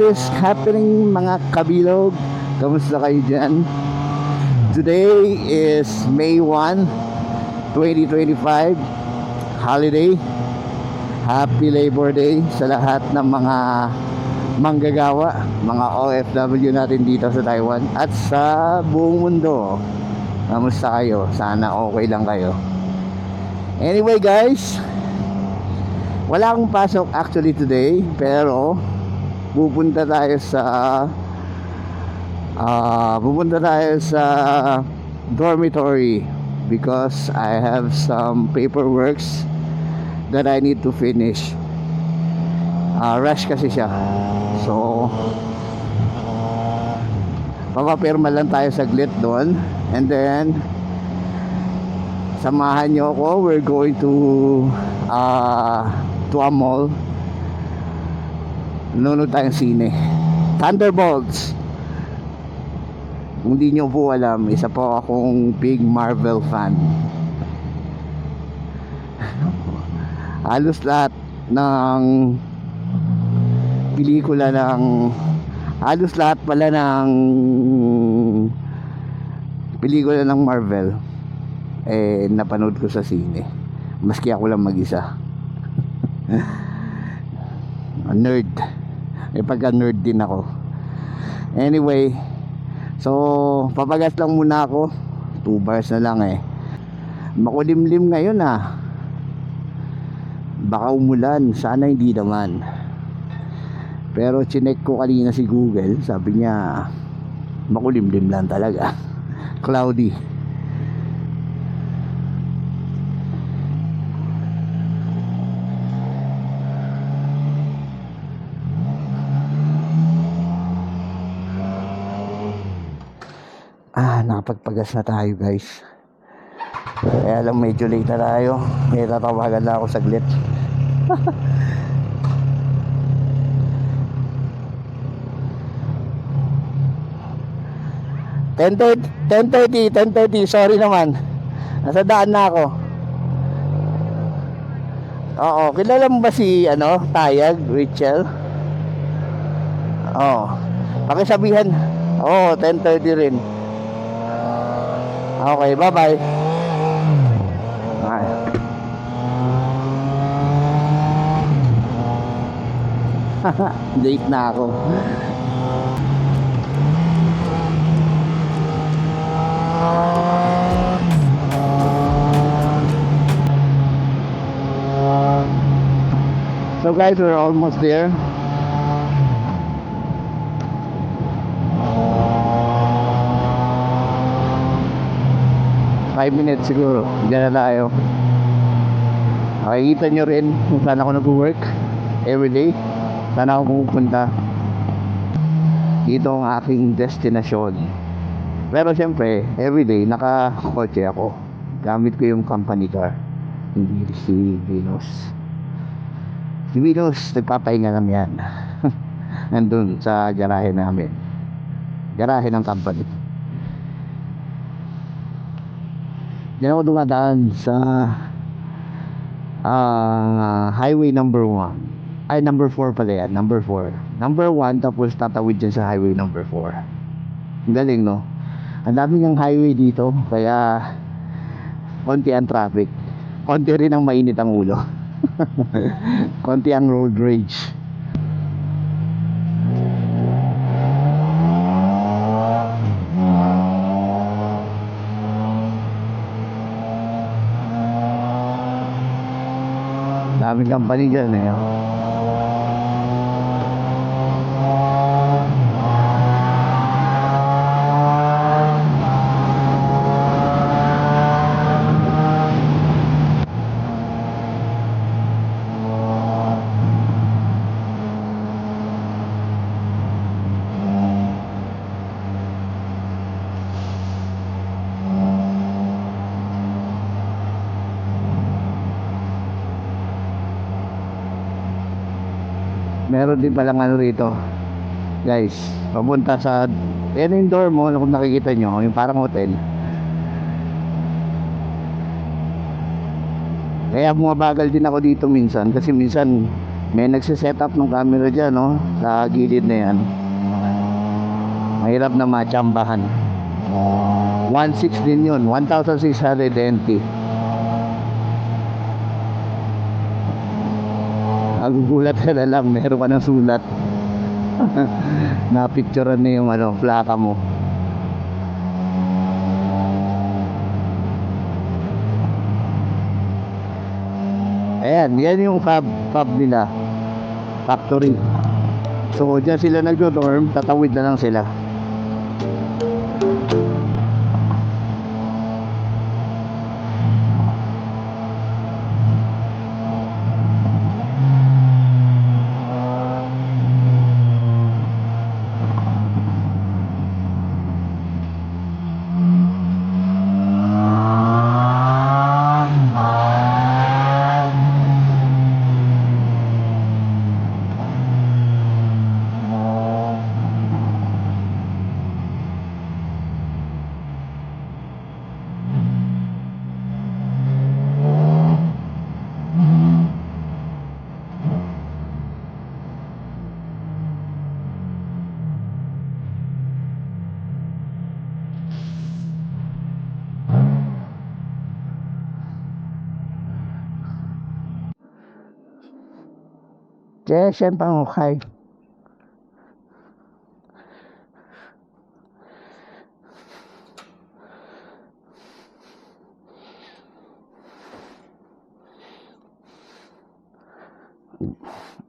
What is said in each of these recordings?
is happening mga kabilog? Kamusta kayo dyan? Today is May 1, 2025, holiday. Happy Labor Day sa lahat ng mga manggagawa, mga OFW natin dito sa Taiwan at sa buong mundo. Kamusta kayo? Sana okay lang kayo. Anyway guys, wala akong pasok actually today, pero pupunta tayo sa dormitory because I have some paperworks that I need to finish. Rush kasi siya. So papapirma lang tayo saglit doon, and then samahan nyo ako. We're going to a mall. Nanonood tayong sine, Thunderbolts. Kung di nyo po alam, isa po akong big Marvel fan. Halos lahat ng pelikula ng pelikula ng Marvel napanood ko sa sine, maski ako lang mag-isa. Nerd, pagka nerd din ako. Anyway, so papagas lang muna ako. 2 bars na lang makulimlim ngayon baka umulan, sana hindi naman. Pero chinek ko kanina si Google, sabi niya makulimlim lang talaga. Cloudy. Nakapagpagas na tayo guys. Kaya lang medyo late na tayo. May tatawagan na ako saglit. 10:30, sorry naman. Nasa daan na ako. Oo, kilala mo ba si Tayag, Rachel? Oo. Pakisabihan. Oo, 10:30 rin. Okay, bye-bye. Late na ako. So guys, we're almost there. Five minutes siguro. Diyan na tayo. Makikita nyo rin kung saan ako nag-work everyday. Saan ako pupunta. Dito ang aking destinasyon. Pero syempre, everyday naka-kotse ako. Gamit ko yung company car. Hindi si Venus. Si Venus, nagpapahinga lang yan. Nandun sa garahe namin. Garahe ng company. Diyan ako dumadaan sa highway number 1. Ay, number 4 pala yan. Number 4. Number 1, tapos tatawid dyan sa highway number 4. Ang galing, no? Ang daming ang highway dito. Kaya konti ang traffic. Konti rin ang mainit ang ulo. Konti ang road rage. Daming company dyan Meron din palang rito guys, papunta sa yung door mo, kung nakikita nyo, yung parang hotel. Kaya bumabagal din ako dito minsan, kasi minsan May nagsiset up ng camera dyan, no? Sa gilid na yan. Mahirap na matsambahan. 1.6 din yun, 1,600 NT. Nagugulat ka na lang, meron ka ng sulat. Napicturean na yung plaka mo. Ayan, yan yung fab nila, factory. So dyan sila nagdo-dorm, tatawid na lang sila. Kaya siyempre ang okay.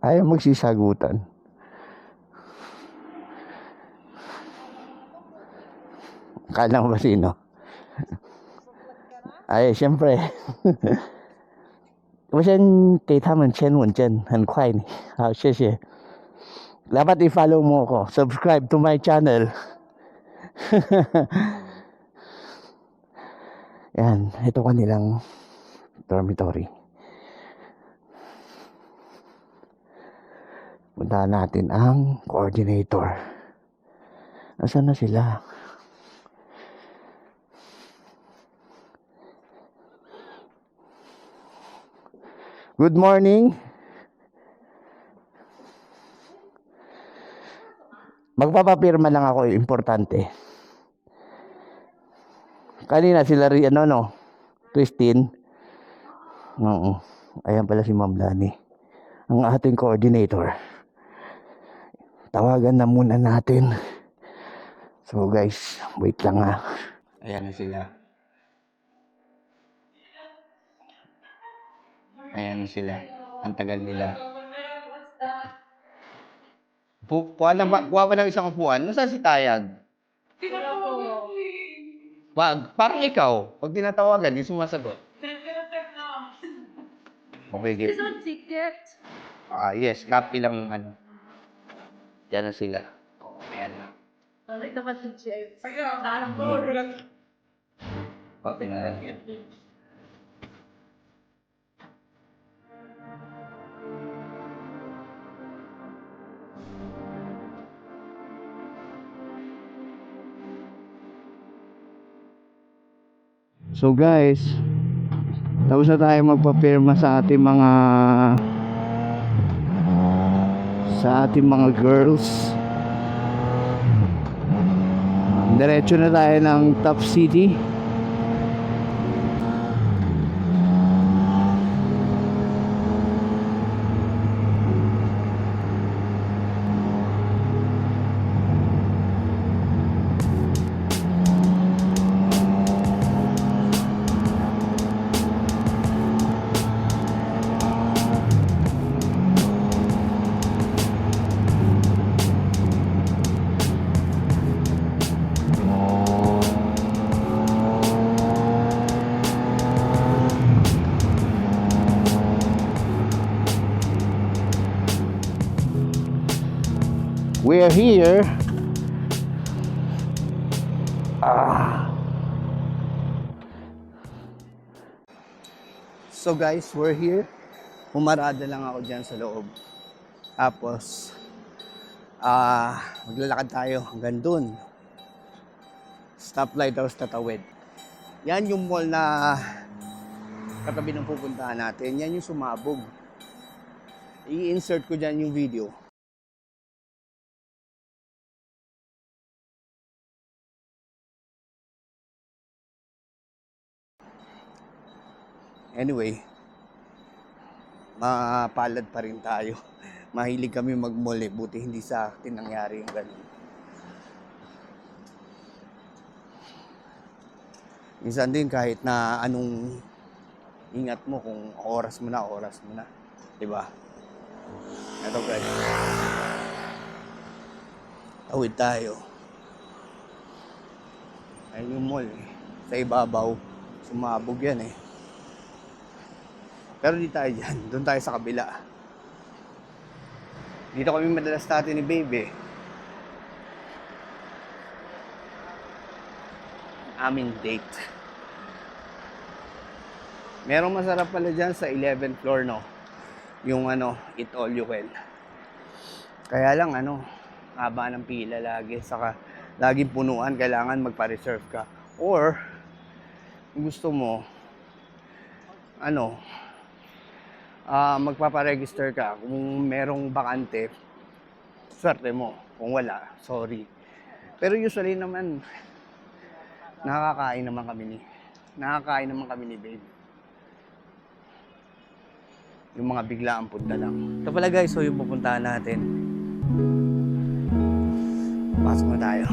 Ayaw magsisagutan. Kala mo ba sino? Ay, siyempre. 我先给他们签文件，很快呢。好，谢谢。Dapat i-follow mo ako. Subscribe to my channel. Yan, ito kanilang dormitory. Puntahan natin ang coordinator. Nasaan na sila? Good morning. Magpapapirma lang ako, importante. Kanina sila rin, Christine. Oo. Ayan pala si Ma'am Lani, ang ating coordinator. Tawagan na muna natin. So guys, wait lang ha. Ayan na sila. Ayan sila. Ang tagal nila. Kuha pa ng isang upuan. Nasaan si Tayag? Wag, parang ikaw. Pag tinatawagan, di sumasagot. Okay, game. Is on ticket? Yes. Copy lang Diyan na sila. Ayan na. Ito pa si Jeff. Copy na lang yan. So guys, tapos na tayo magpapirma sa ating mga girls. Diretso na tayo ng Top City. We're here. So guys, we're here. Pumarada lang ako dyan sa loob. Tapos, maglalakad tayo hanggang dun. Stoplight tapos tatawid. Yan yung mall na katabi ng pupuntahan natin. Yan yung Sumabog. I-insert ko dyan yung video. Anyway, mapalad pa rin tayo. Mahilig kami mag-mall eh. Buti hindi sa atin nangyari yung ganun. Minsan din kahit na anong ingat mo, kung oras mo na. Diba? Ito guys. Tawid tayo. Ayun yung mall eh. Sa ibabaw, sumabog yan eh. Pero di tayo dyan. Doon tayo sa kabila. Dito kami madalas dati ni Baby. Aming date. Merong masarap pala dyan sa 11th floor, no? Yung eat all you can. Kaya lang haba ng pila lagi. Saka laging punuan. Kailangan magpa-reserve ka. Or, kung gusto mo, magpaparegister ka. Kung merong bakante, swerte mo. Kung wala, sorry. Pero usually naman, nakakain naman kami ni Babe. Yung mga biglaang punta lang. Ito pala guys, so yung pupuntahan natin. Pasok na tayo.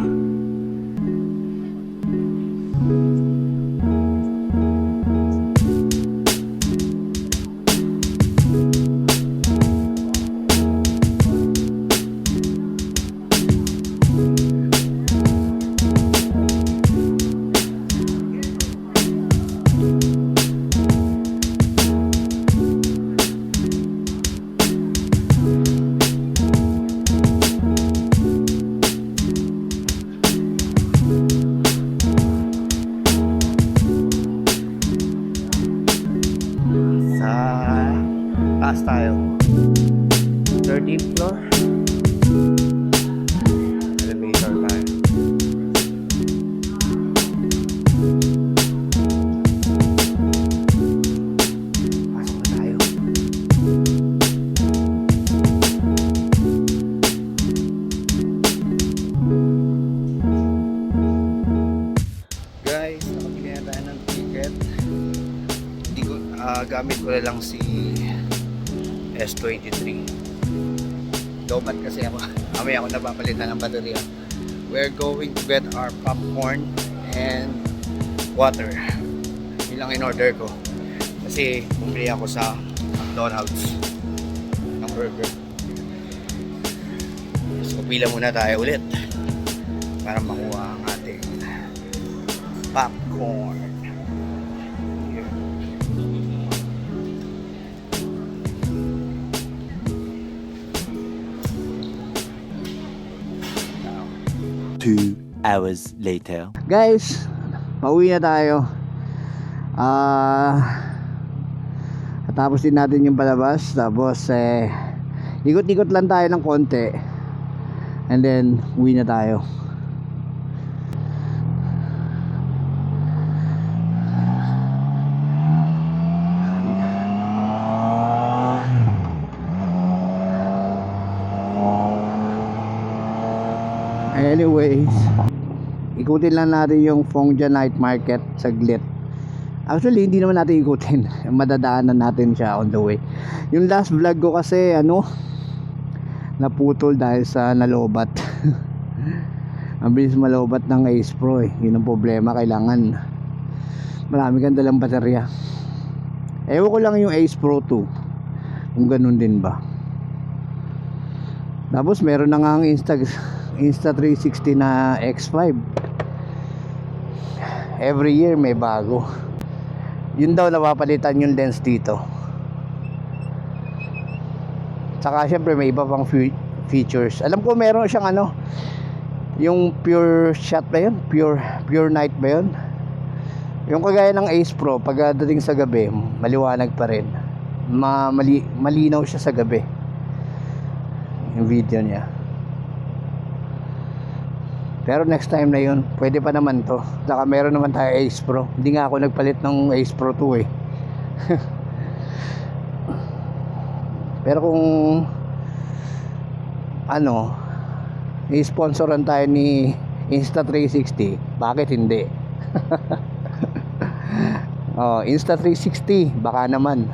Taas tayo. 13th floor. Elevator tayo. Pasok na tayo. Guys, nakabili na tayo ng ticket. Hindi ko, gamit ko na lang si S23. Lobat kasi ako. Mamaya ako napapalitan ng baterya. We're going to get our popcorn and water. Yun lang in order ko. Kasi bumili ako sa McDonald's ng burger. So pila muna tayo ulit para makuha ang ating popcorn. Two hours later. Guys, pauwi na tayo. Tapos din natin yung palabas. Tapos ikot-ikot lang tayo ng konti. And then uwi na tayo. Anyways, ikutin lang natin yung Fongja Night Market saglit. Actually, hindi naman natin ikutin. Madadaanan natin siya on the way. Yung last vlog ko kasi naputol dahil sa nalobat. Ang bilis malobat ng Ace Pro eh. Yun ang problema. Kailangan marami kang dalang baterya. Ewan ko lang yung Ace Pro 2 kung ganun din ba. Tapos meron na nga ang Insta360 na X5. Every year may bago. Yun daw napapalitan yung lens dito. Saka syempre may iba pang features. Alam ko meron siyang yung pure shot ba yun? Pure night ba yun? Yung kagaya ng Ace Pro, pagdating sa gabi maliwanag pa rin. Malinaw siya sa gabi yung video niya. Pero next time na yun, pwede pa naman to. Saka meron naman tayo Ace Pro. Hindi nga ako nagpalit ng Ace Pro 2 eh. Pero kung ano, i-sponsoran tayo ni Insta360, bakit hindi? Oh, Insta360, baka naman.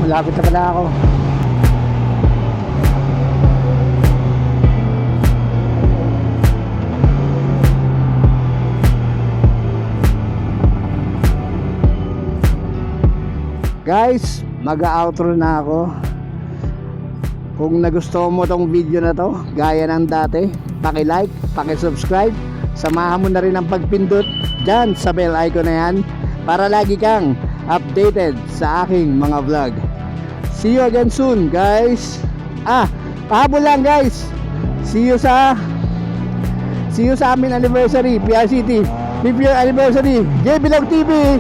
Malapit na pala ako. Guys, mag-outro na ako. Kung nagustuhan mo tong video na to, gaya ng dati, paki-like, paki-subscribe. Samahan mo na rin ang pagpindot dyan sa bell icon na yan para lagi kang updated sa aking mga vlog. See you again soon, guys. Pahabol lang, guys. See you sa See you sa amin anniversary, PRCT. 5th year anniversary, J Bilog TV.